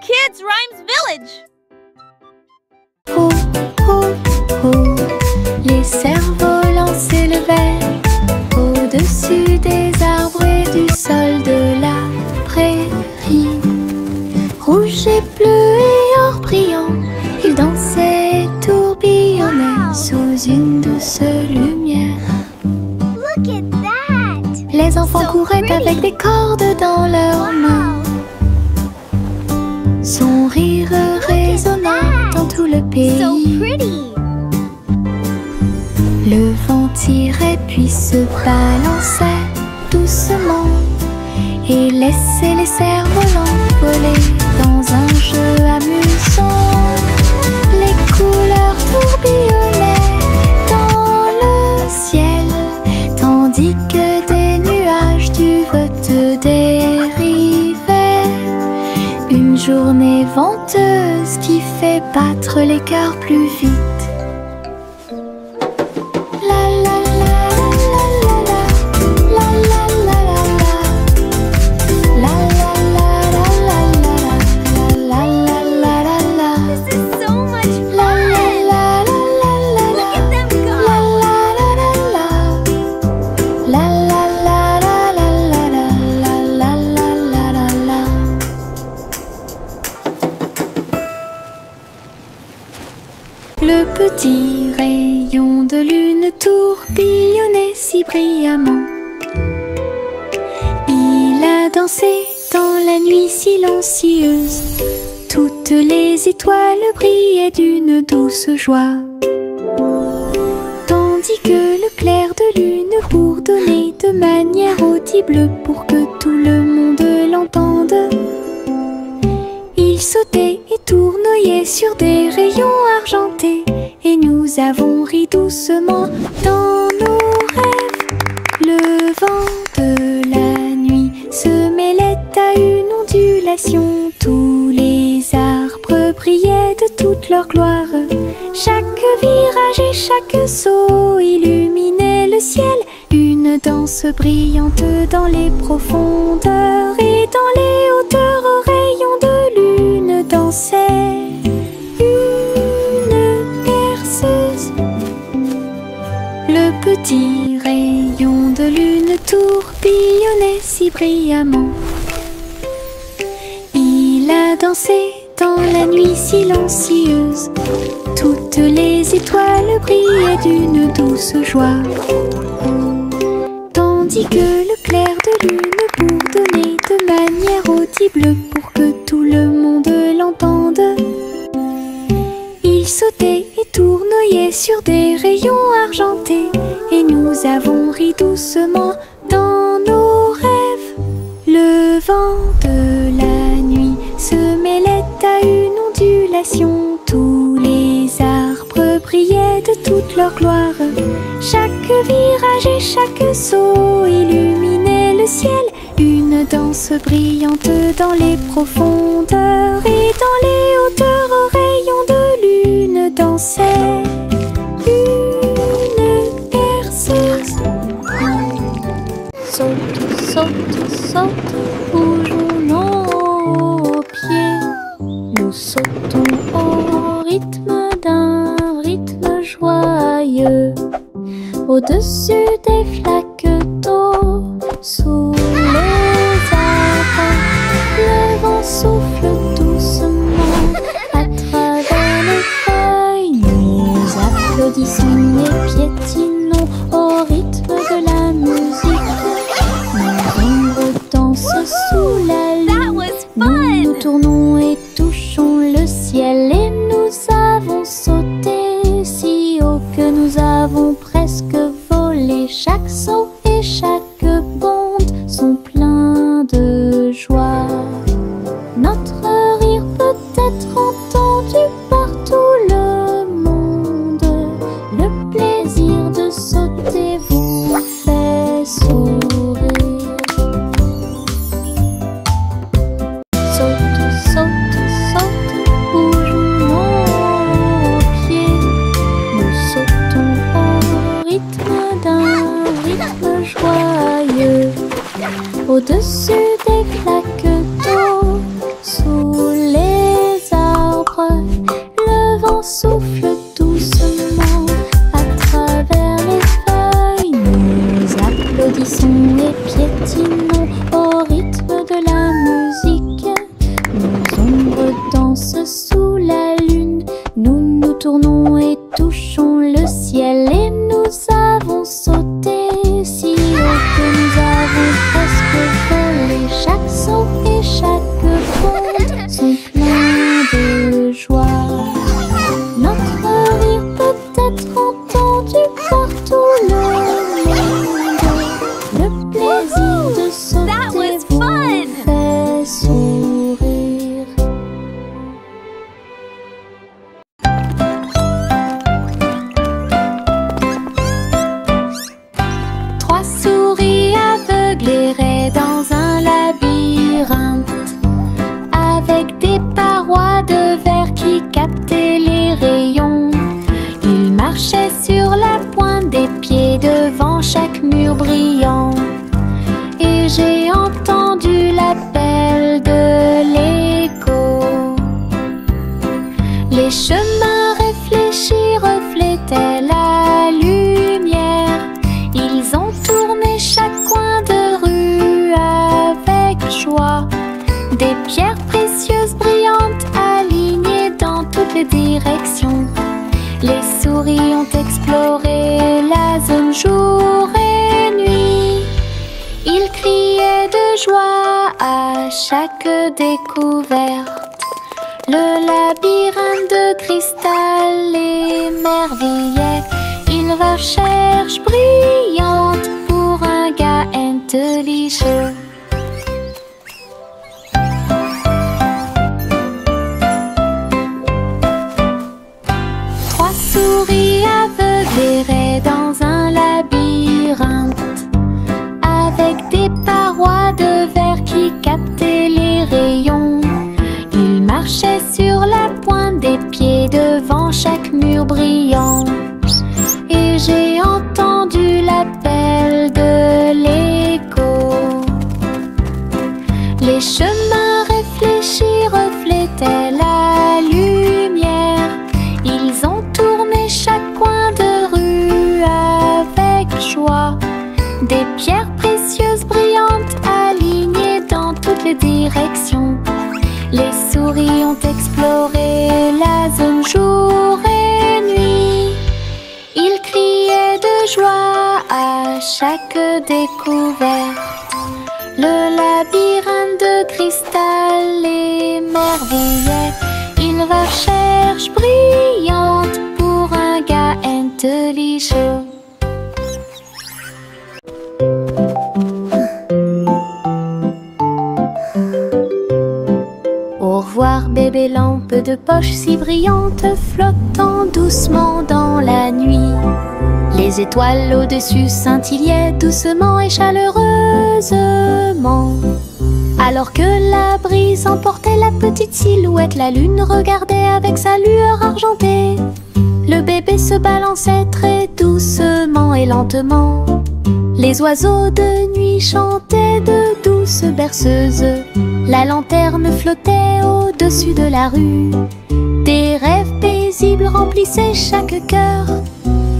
Kids Rhymes Village. Oh, oh, oh, les cerfs-volants s'élevaient au-dessus des arbres et du sol de la prairie. Rouge et bleu et or brillant, ils dansaient et tourbillonnaient sous une douce lumière. Look at that! Les enfants couraient avec des cordes dans leurs mains. Son rire résonnant dans tout le pays. So pretty! Le vent tirait puis se balançait doucement et laissait les cerfs-volants voler dans un jeu amusant. Les couleurs tourbillonnaient dans le ciel, tandis que des nuages du vote dérivaient. Une journée venteuse qui fait battre les cœurs plus vite. Le petit rayon de lune tourbillonnait si brillamment. Il a dansé dans la nuit silencieuse. Toutes les étoiles brillaient d'une douce joie. Tandis que le clair de lune bourdonnait de manière audible pour que tout le monde l'entende. Il sautait et tournoyait sur des rayons argentés, et nous avons ri doucement dans nos rêves. Le vent de la nuit se mêlait à une ondulation. Tous les arbres brillaient de toute leur gloire. Chaque virage et chaque saut illuminait le ciel. Une danse brillante dans les profondeurs et dans les hauteurs aux rayons de lune dansait une berceuse. Le petit rayon de lune tourbillonnait si brillamment. Il a dansé dans la nuit silencieuse. Toutes les étoiles brillaient d'une douce joie. Tandis que le clair de lune bourdonnait de manière audible pour que tout le monde l'entende. Il sautait et tournoyait sur des rayons argentés, et nous avons ri doucement dans nos rêves. Le vent de la nuit se mêlait à une ondulation. Tous les arbres brillaient de toute leur gloire. Chaque virage et chaque saut illuminait le ciel. Une danse brillante dans les profondeurs et dans les hauteurs aux rayons de lune dansait une berceuse. Saute, saute, saute, bougeons nos pieds. Nous sautons au rythme d'un rythme joyeux, au-dessus des flaques d'eau, sous les arbres. Le vent souffle doucement à travers les feuilles. Nous applaudissons et piétinons au rythme de la musique. Nos ombres dansent sous la lune. Nous tournons et touchons le ciel, et nous avons sauté si haut que nous avons presque volé. Chaque saut et chaque bonde sont pleins de joie. Notre sourire. Trois souris aveugles erraient dans un labyrinthe, avec des parois de verre qui captaient les rayons. Ils marchaient sur la pointe des pieds devant chaque mur brillant. Et j'ai entendu l'appel de l'écho. Les chemins réfléchis reflétaient la lumière. Ils ont tourné chaque coin de rue avec joie. Des pierres précieuses brillantes alignées dans toutes les directions. Les souris ont exploré la zone jour et nuit. Ils criaient de joie à chaque découverte. Le labyrinthe de cristal l'émerveillait. Une recherche brillante pour un gars intelligent. Trois souris aveugles erraient dans un labyrinthe, avec des parois de verre qui captaient les rayons. Ils marchaient sur la pointe des pieds devant chaque mur brillant. Et j'ai entendu l'appel de l'écho. Les chemins réfléchis reflétaient la lumière. Ils ont tourné chaque coin de rue avec joie. Des pierres précieuses brillantes alignées dans toutes les directions. Les souris ont exploré la zone jour et nuit. Ils criaient de joie à chaque découverte. Le labyrinthe de cristal l'émerveillait. Une recherche brillante pour un gars intelligent. Au revoir bébé lampe de poche si brillante, flottant doucement dans la nuit. Les étoiles au-dessus scintillaient doucement et chaleureusement. Alors que la brise emportait la petite silhouette, la lune regardait avec sa lueur argentée. Le bébé se balançait très doucement et lentement. Les oiseaux de nuit chantaient de douces berceuses. La lanterne flottait au-dessus de la rue. Des rêves paisibles remplissaient chaque cœur,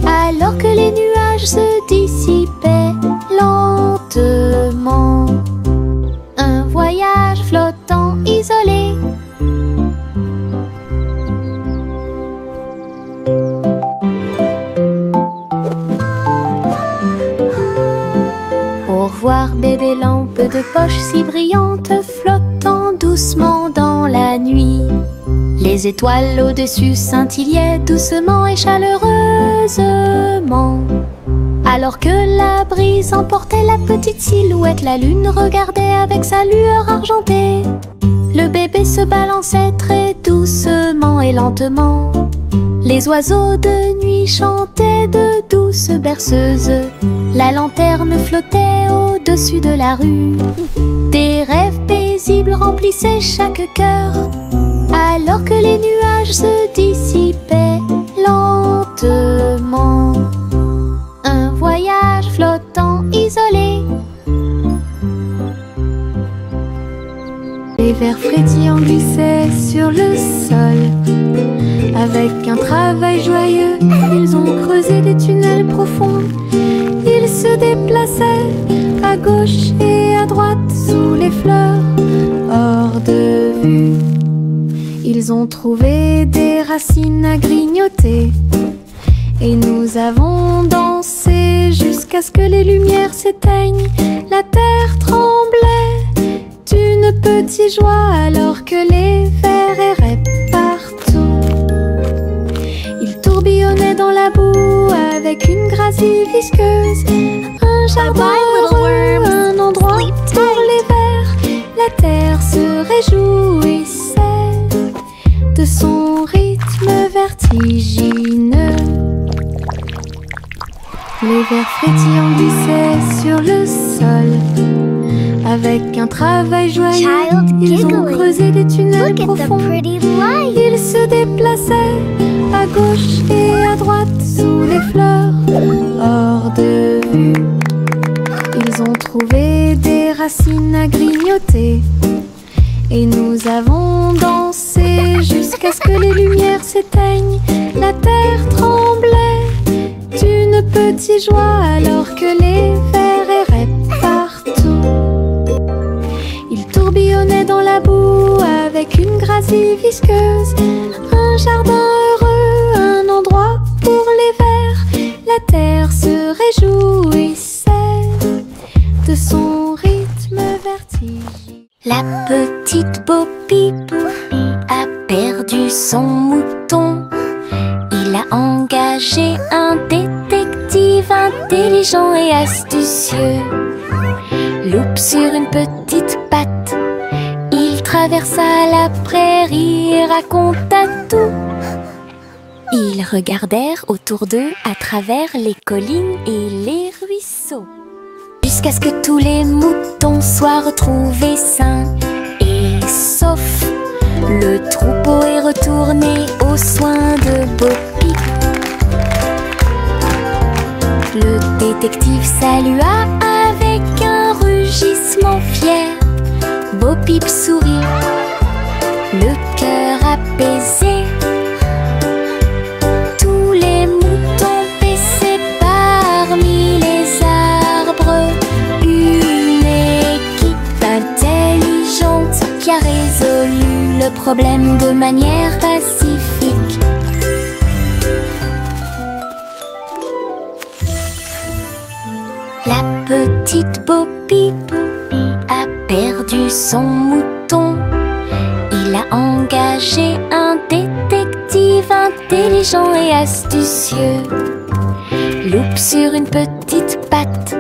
alors que les nuages se dissipaient lentement. Un voyage flottant isolé. Au revoir bébé lampe de poche si brillante, flottant doucement dans la nuit. Les étoiles au-dessus scintillaient doucement et chaleureusement. Alors que la brise emportait la petite silhouette, la lune regardait avec sa lueur argentée. Le bébé se balançait très doucement et lentement. Les oiseaux de nuit chantaient de douces berceuses. La lanterne flottait au-dessus de la rue. Des rêves paisibles remplissaient chaque cœur, alors que les nuages se dissipaient lentement. Un voyage flottant isolé. Les vers frétillants glissaient sur le sol. Avec un travail joyeux, ils ont creusé des tunnels profonds. Ils se déplaçaient à gauche et à droite sous les fleurs, hors de vue. Ils ont trouvé des racines à grignoter. Et nous avons dansé jusqu'à ce que les lumières s'éteignent. La terre tremblait d'une petite joie alors que les vers erraient partout. Ils tourbillonnaient dans la boue avec une gracie visqueuse. Un jardin heureux, un endroit pour les vers. La terre se réjouissait de son rythme vertigineux. Les vers frétillants glissaient sur le sol. Avec un travail joyeux, ils ont creusé des tunnels profonds. Ils se déplaçaient à gauche et à droite sous les fleurs, hors de vue. Ils ont trouvé des racines à grignoter. Et nous avons dansé jusqu'à ce que les lumières s'éteignent. La terre tremblait d'une petite joie alors que les vers erraient partout. Ils tourbillonnaient dans la boue avec une gracie visqueuse. Un jardin heureux, un endroit pour les vers. La terre se réjouissait de son rythme vertigineux. La petite Bo Peep a perdu son mouton. Il a engagé un détective intelligent et astucieux. Loup sur une petite patte, il traversa la prairie et raconta tout. Ils regardèrent autour d'eux à travers les collines et les ruisseaux, jusqu'à ce que tous les moutons soient retrouvés sains et saufs. Le troupeau est retourné aux soins de Bo Peep. Le détective salua avec un rugissement fier. Bo Peep sourit, le cœur apaisé. Tous les moutons paissaient parmi les arbres. Une équipe intelligente qui a résolu le problème de manière pacifique. La petite Bo Peep a perdu son mouton. Il a engagé un détective intelligent et astucieux. Loup sur une petite patte,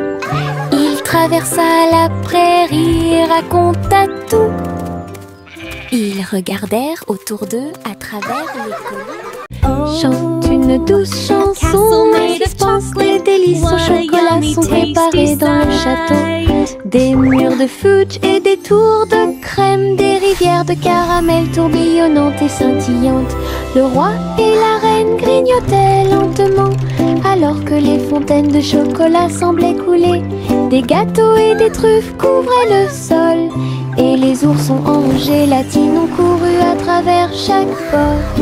il traversa la prairie et raconta tout. Ils regardèrent autour d'eux à travers les collines. Chante une douce chanson, mais dispense des délices au chocolat sont préparés dans le château. Des murs de fudge et des tours de crème, des rivières de caramel tourbillonnantes et scintillantes. Le roi et la reine grignotaient lentement, alors que les fontaines de chocolat semblaient couler. Des gâteaux et des truffes couvraient le sol, et les oursons en gélatine ont couru à travers chaque porte.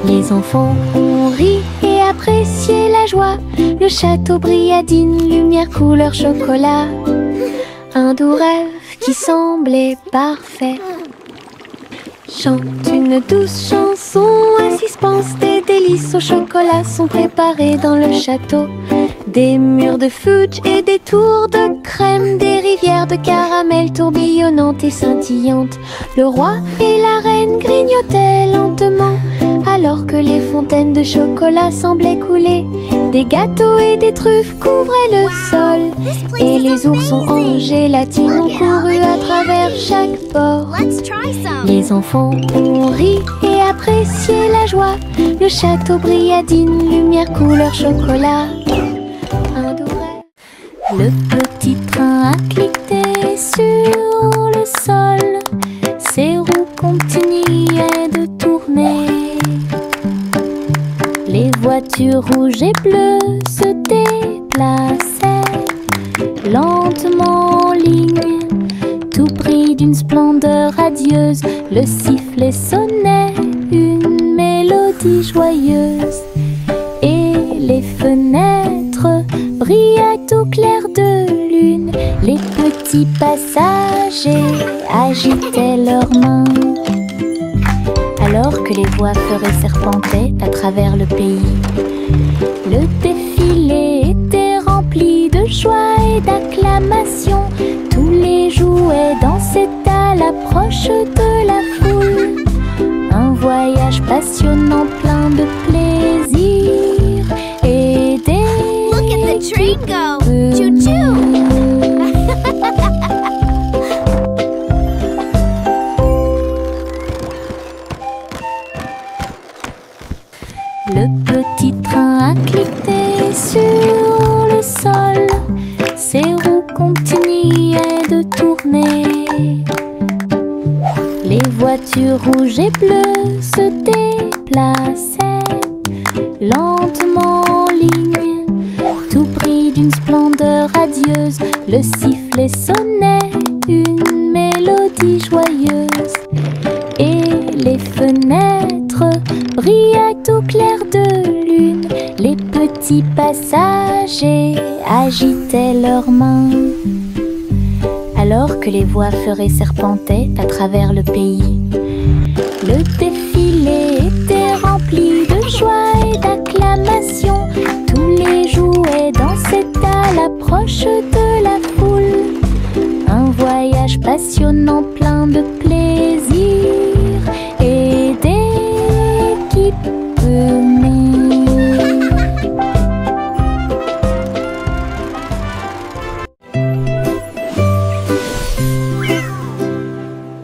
Les enfants ont ri et apprécié la joie. Le château brilla d'une lumière couleur chocolat. Un doux rêve qui semblait parfait. Chante une douce chanson, un suspense, des délices au chocolat sont préparés dans le château. Des murs de fudge et des tours de crème, des rivières de caramel tourbillonnantes et scintillantes. Le roi et la reine grignotaient lentement, alors que les fontaines de chocolat semblaient couler. Des gâteaux et des truffes couvraient le sol, et les oursons en gélatine ont couru à travers chaque porte. Les enfants ont ri et apprécié la joie. Le château brilla d'une lumière couleur chocolat. Un doux rêve. Le petit train a cliqué sur le sol. Ses roues continuaient de tourner. Les voitures rouges et bleues se déplaçaient lentement en ligne, tout pris d'une splendeur radieuse. Le sifflet sonnait une mélodie joyeuse, et les fenêtres brillaient au clair de lune. Les petits passagers agitaient leurs mains, alors que les voitures serpentaient à travers le pays. Le défilé était rempli de joie et d'acclamations. Tous les jouets dansaient à l'approche de la foule. Un voyage passionnant plein de plaisir et des... Look at the train go! Choo-choo! Les voitures rouges et bleues se déplaçaient lentement en ligne, tout pris d'une splendeur radieuse. Le sifflet sonnait une mélodie joyeuse, et les fenêtres brillaient au clair de lune. Les petits passagers agitaient leurs mains, alors que les voix feuraient serpentaient à travers le pays. Le défilé était rempli de joie et d'acclamations. Tous les jouets dansaient à l'approche de la foule. Un voyage passionnant plein de plaisir et d'équipements.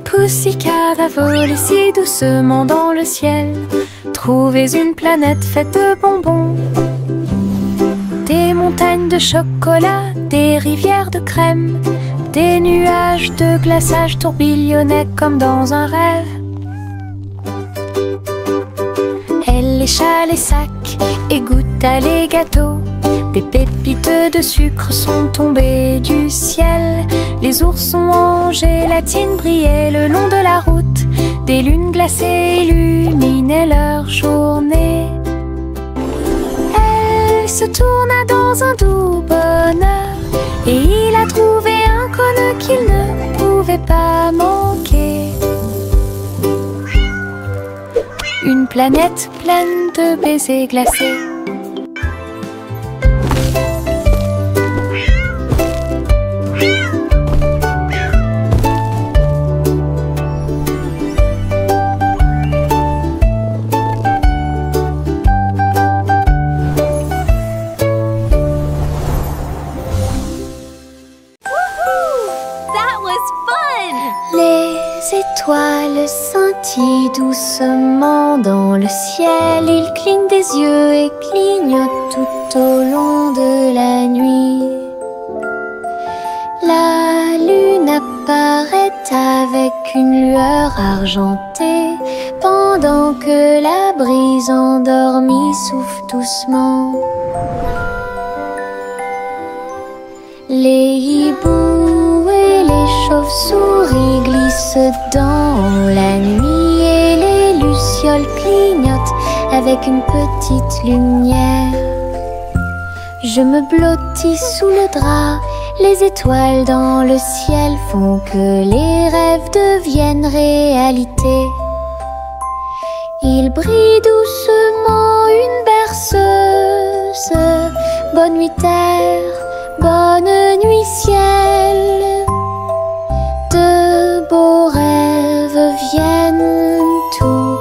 Pussycat va voler si doucement dans le ciel. Trouvez une planète faite de bonbons, des montagnes de chocolat, des rivières de crème, des nuages de glaçage tourbillonnaient comme dans un rêve. Elle lécha les sacs et goûta les gâteaux. Des pépites de sucre sont tombées du ciel. Les oursons en gélatine brillaient le long de la route. Des lunes glacées illuminaient leur journée. Elle se tourna dans un doux bonheur, et il a trouvé un conne qu'il ne pouvait pas manquer. Une planète pleine de baisers glacés. Les étoiles scintillent doucement dans le ciel. Ils clignent des yeux et clignotent tout au long de la nuit. La lune apparaît avec une lueur argentée, pendant que la brise endormie souffle doucement. Les hiboux et les chauves-souris glissent dans la nuit, et les lucioles clignotent avec une petite lumière. Je me blottis sous le drap, les étoiles dans le ciel font que les rêves deviennent réalité. Il brille doucement une berceuse. Bonne nuit terre, bonne nuit ciel. De beaux rêves viennent tout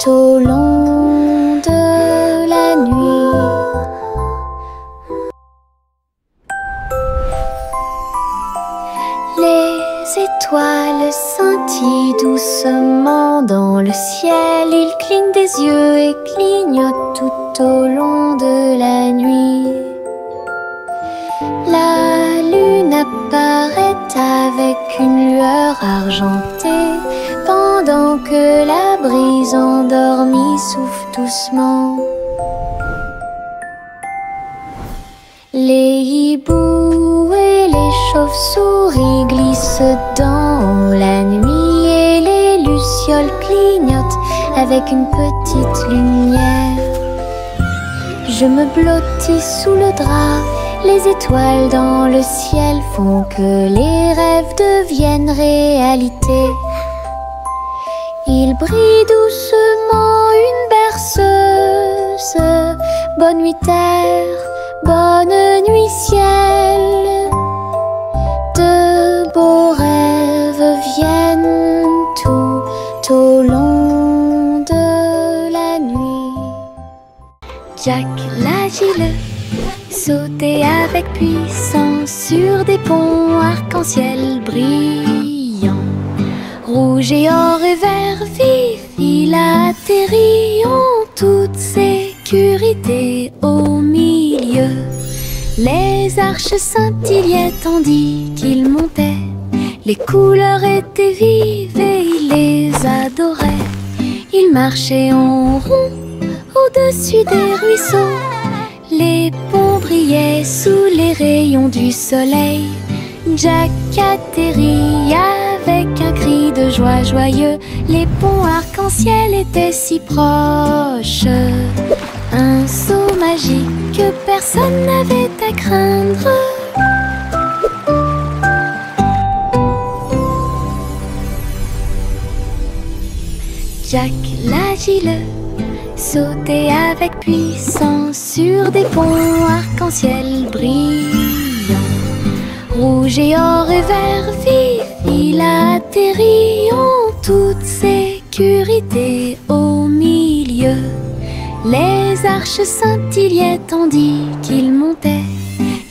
au long de la nuit. Les étoiles scintillent doucement dans le ciel. Ils clignent des yeux et clignotent tout au long de la nuit. La lune apparaît avec une lueur argentée, pendant que la brise endormie souffle doucement. Les hiboux et les chauves-souris glissent dans la nuit, et les lucioles clignotent avec une petite lumière. Je me blottis sous le drap, les étoiles dans le ciel font que les rêves deviennent réalité. Il brille doucement une berceuse. Bonne nuit terre, bonne nuit ciel. De beaux rêves viennent tout au long de la nuit. Jack l'agile sautait avec puissance sur des ponts arc-en-ciel brillants. Rouge et or et vert vif, il atterrit en toute sécurité au milieu. Les arches scintillaient tandis qu'il montait. Les couleurs étaient vives et il les adorait. Il marchait en rond au-dessus des ruisseaux. Les ponts brillaient sous les rayons du soleil. Jack atterrit avec un cri de joie joyeux. Les ponts arc-en-ciel étaient si proches. Un saut magique que personne n'avait à craindre. Jack l'agile sautait avec puissance sur des ponts arc-en-ciel brillants. Rouge et or et vert vif, il atterrit en toute sécurité au milieu. Les arches scintillaient tandis qu'il montait.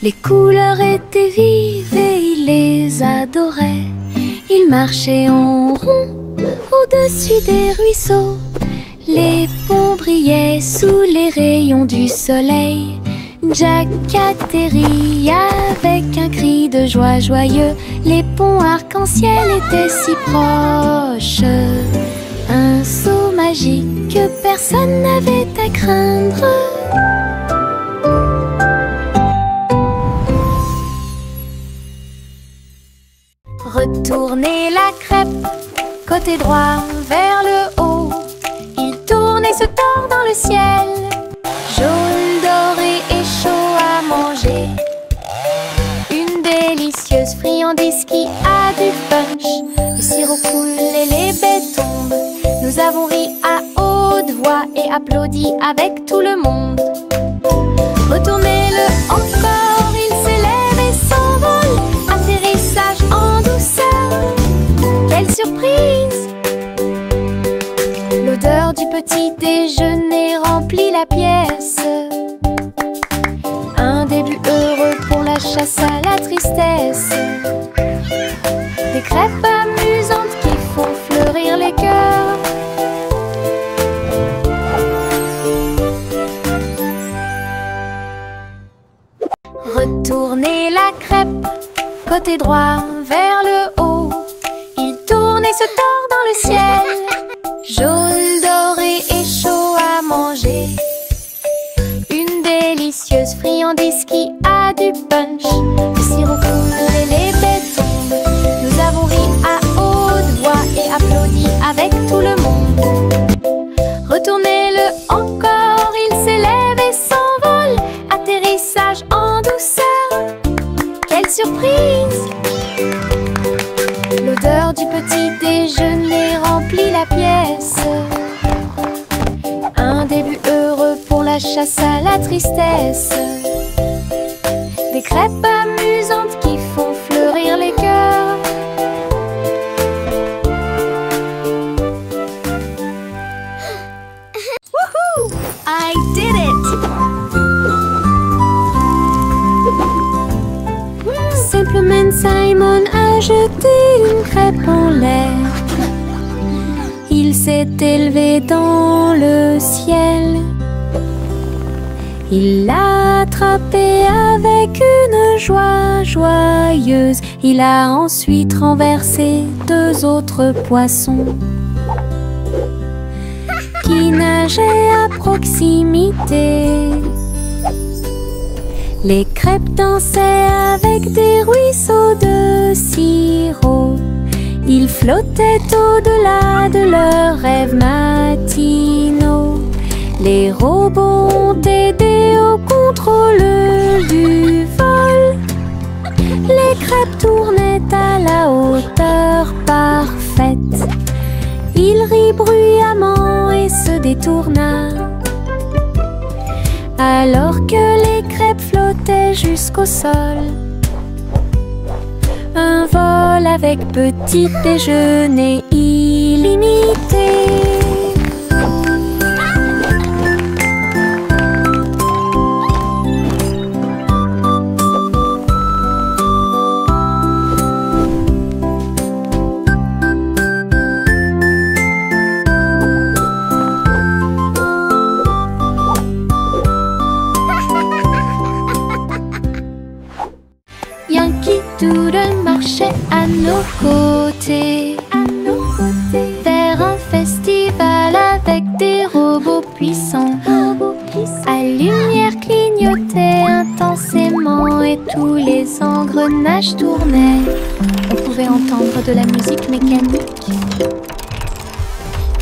Les couleurs étaient vives et il les adorait. Il marchait en rond au-dessus des ruisseaux. Les ponts brillaient sous les rayons du soleil. Jack atterrit avec un cri de joie joyeux. Les ponts arc-en-ciel étaient si proches. Un saut magique que personne n'avait à craindre. Retournez la crêpe, côté droit vers le haut. Il tourne et se tord dans le ciel. Jaune, doré et chaud à manger. Une délicieuse friandise qui a du punch. Le sirop coule et les baies tombent. Nous avons ri à haute voix et applaudi avec tout le monde. Retournez-le encore, il s'élève et s'envole. Atterrissage en douceur, quelle surprise! L'odeur du petit déjeuner remplit la pièce. Un début heureux pour la chasse à la tristesse. Des crêpes amusantes qui font fleurir les cœurs. Retournez la crêpe, côté droit vers le haut. Il tourne et se tord dans le ciel. Jaune, doré et chaud à manger. Une délicieuse friandise qui a du punch. Le sirop coule et les baies tombent. Nous avons ri à haute voix et applaudi avec tout le monde. Retournez-le encore, il s'élève et s'envole. Atterrissage en douceur, quelle surprise! L'odeur du petit déjeuner remplit la pièce. Un début heureux pour la chasse à la tristesse. Des crêpes amusantes qui font fleurir les cœurs. Woohoo! I did it! Simplement Simon a jeté une crêpe en l'air. Il s'est élevé dans le ciel. Il l'a attrapé avec une joie joyeuse. Il a ensuite renversé 2 autres poissons qui nageaient à proximité. Les crêpes dansaient avec des ruisseaux de sirop. Ils flottaient au-delà de leurs rêves matinaux. Les robots ont aidé au contrôle du vol. Les crêpes tournaient à la hauteur parfaite. Il rit bruyamment et se détourna. Alors que les crêpes flottaient jusqu'au sol. Un vol avec petit déjeuner illimité. Yankee Doodle marche marchait à nos côtés, vers un festival avec des robots puissants. À lumière clignotait intensément et tous les engrenages tournaient. On pouvait entendre de la musique mécanique.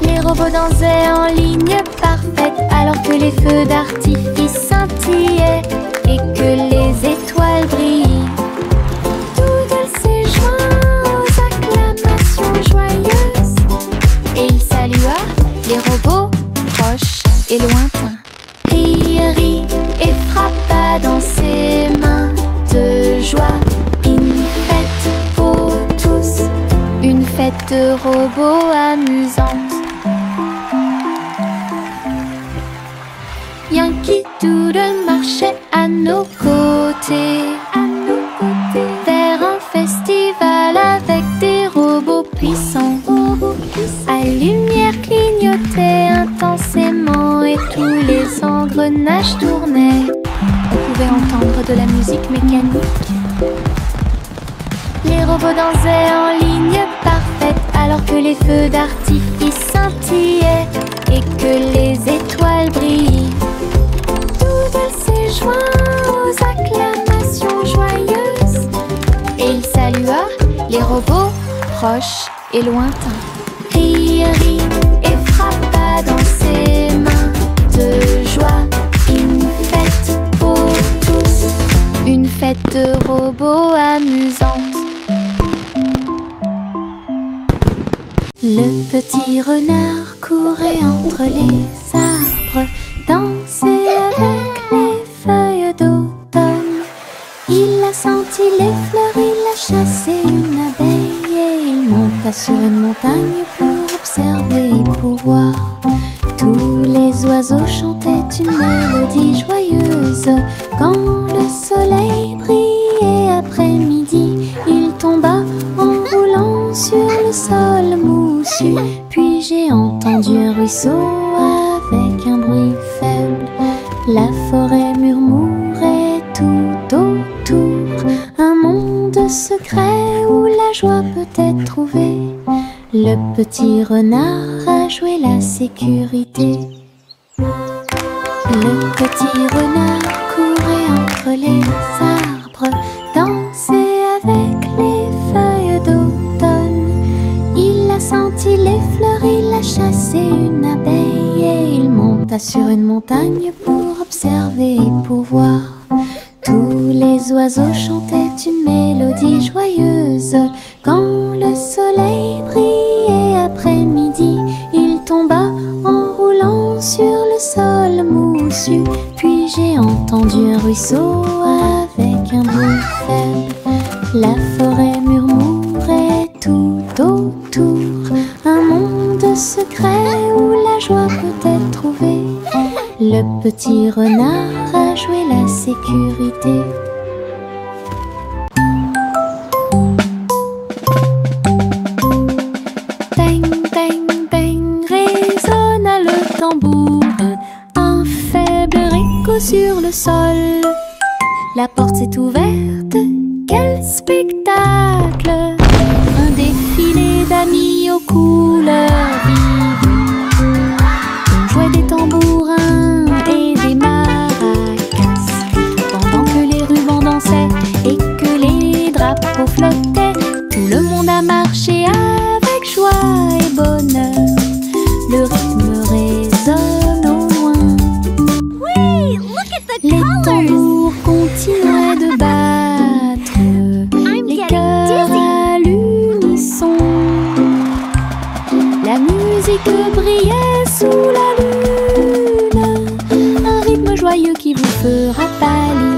Les robots dansaient en ligne parfaite alors que les feux d'artifice scintillaient et que les étoiles brillaient. Doodle s'est joint aux acclamations joyeuses et il salua les robots proches et lointains. Rit et frappa dans ses mains de joie. Une fête pour tous, une fête de robots amusante. Yankee Doodle marchait à nos côtés, vers un festival avec des robots puissants. À lumière clignotait intensément et tous les engrenages tournaient. On pouvait entendre de la musique mécanique. Les robots dansaient en ligne parfaite alors que les feux d'artifice scintillaient et que les étoiles brillaient. Doodle s'est joint aux acclamations joyeuses et il salua les robots proches et lointains. Rit et frappa dans ses mains de joie. Une fête pour tous, une fête de robots amusante. Le petit renard courait entre les arbres, dansait avec les feuilles d'automne. Il a senti les fleurs, il a chassé une abeille et il monta sur une montagne pour observer et pour voir. Tous les oiseaux chantaient une mélodie joyeuse. Quand le soleil brillait après-midi, il tomba en roulant sur le sol moussu. Puis j'ai entendu un ruisseau avec un bruit faible. La forêt murmurait tout autour, un monde secret où la joie peut être trouvée. Le petit renard a joué la sécurité. Le petit renard courait entre les arbres, dansait avec les feuilles d'automne. Il a senti les fleurs, il a chassé une abeille et il monta sur une montagne pour observer et pour voir. Tous les oiseaux chantaient une mélodie joyeuse. Quand le soleil brillait après-midi, il tomba en roulant sur le sol moussu. Puis j'ai entendu un ruisseau avec un bruit faible. La forêt murmurait tout autour, un monde secret où la joie peut être trouvée. Le petit renard a joué la sécurité. Bang, bang, bang, résonna le tambour. Un faible écho sur le sol. La porte s'est ouverte, quel spectacle! Un défilé d'amis aux couleurs vives. On jouait des tambourins et des maracas, pendant que les rubans dansaient et que les drapeaux flottaient. Tout le monde a marché avec joie et bonheur. Le rythme résonne au loin. Wait, look at the Les colors! tambours continuaient de battre, les cœurs à l'unisson. La musique brillait sous la lune, un rythme joyeux qui vous fera pâlir.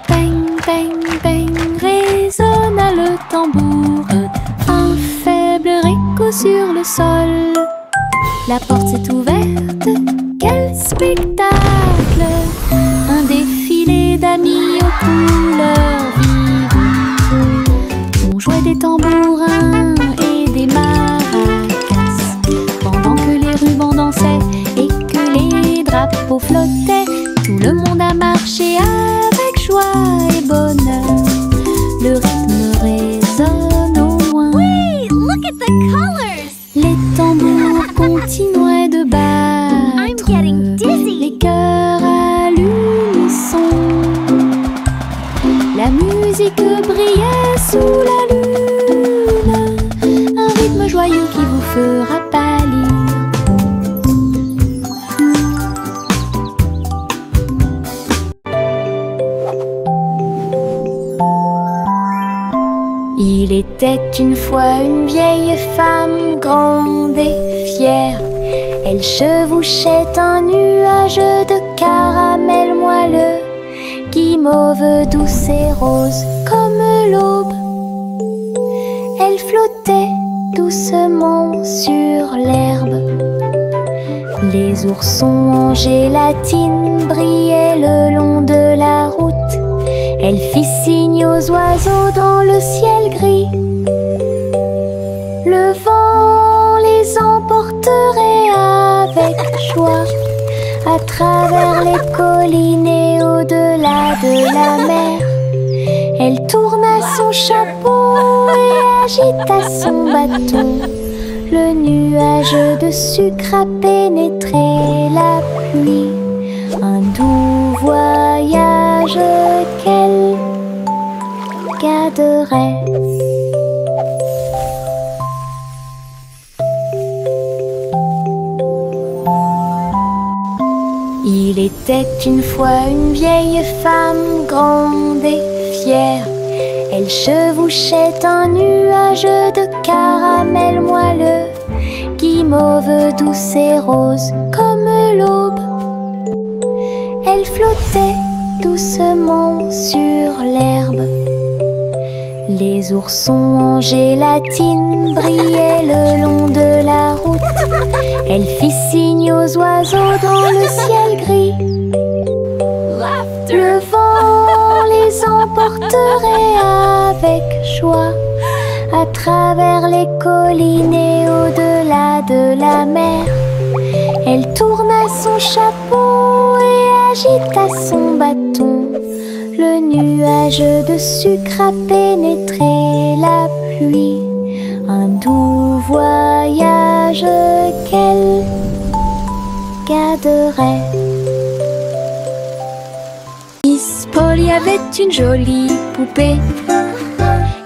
Bang, bang, bang, résonna le tambour. Un faible écho sur le sol. La porte s'est ouverte, quel spectacle! Un défilé d'amis aux couleurs vives. On jouait des tambourins et des maracas, chapeau flottait. Tout le monde a marché avec joie et bonheur. Le rythme résonne au loin. Wait, look at the colors! Les tambours continuaient de battre. I'm getting dizzy. Les cœurs à l'unisson. La musique brillait sous la lune. Un rythme joyeux qui vous fera pâlir. Il était une fois une vieille femme grande et fière. Elle chevauchait un nuage de caramel moelleux, guimauve douce et rose comme l'aube. Elle flottait doucement sur l'herbe. Les oursons en gélatine brillaient le long de la route. Elle fit signe aux oiseaux dans le ciel gris. Le vent les emporterait avec joie à travers les collines et au-delà de la mer. Elle tourna son chapeau et agita son bâton. Le nuage de sucre a pénétré la pluie. Un doux voyage qu'elle garderait. Il était une fois une vieille femme grande et fière. Elle chevauchait un nuage de caramel moelleux, guimauve douce et rose comme l'aube. Elle flottait doucement sur l'herbe. Les oursons en gélatine brillaient le long de la route. Elle fit signe aux oiseaux dans le ciel gris. Le vent les emporterait avec joie à travers les collines et au-delà de la mer. Elle tourna son chapeau et agita son bâton. Le nuage de sucre a pénétré la pluie. Un doux voyage qu'elle garderait. Miss Polly avait une jolie poupée.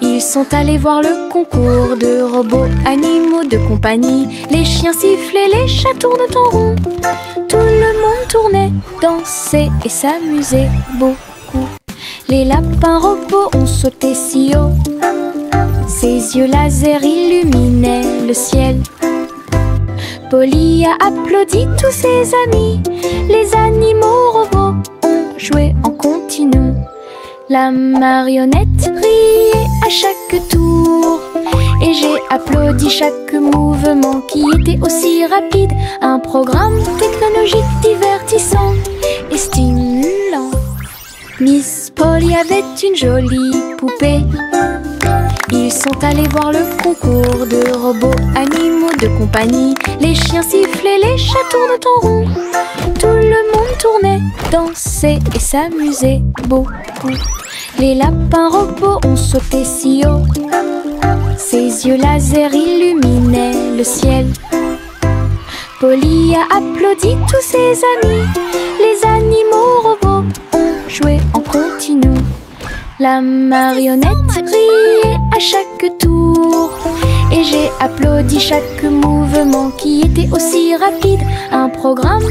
Ils sont allés voir le concours de robots animaux de compagnie. Les chiens sifflaient, les chats tournent en rond. Tout le monde tournait, dansait et s'amusait beaucoup. Les lapins robots ont sauté si haut. Ses yeux laser illuminaient le ciel. Polly a applaudi tous ses amis. Les animaux robots ont joué en continu. La marionnette riait à chaque tour et j'ai applaudi chaque mouvement qui était aussi rapide. Un programme technologique divertissant et stimulant. Miss Polly avait une jolie poupée. Ils sont allés voir le concours de robots animaux de compagnie. Les chiens sifflaient, les chats tournent en rond. Tout le monde tournait, dansait et s'amusait beaucoup. Les lapins robots ont sauté si haut. Ses yeux laser illuminaient le ciel. Polly a applaudi tous ses amis. Les animaux robots ont joué en continu. La marionnette riait à chaque tour et j'ai applaudi chaque mouvement qui était aussi rapide. Un programme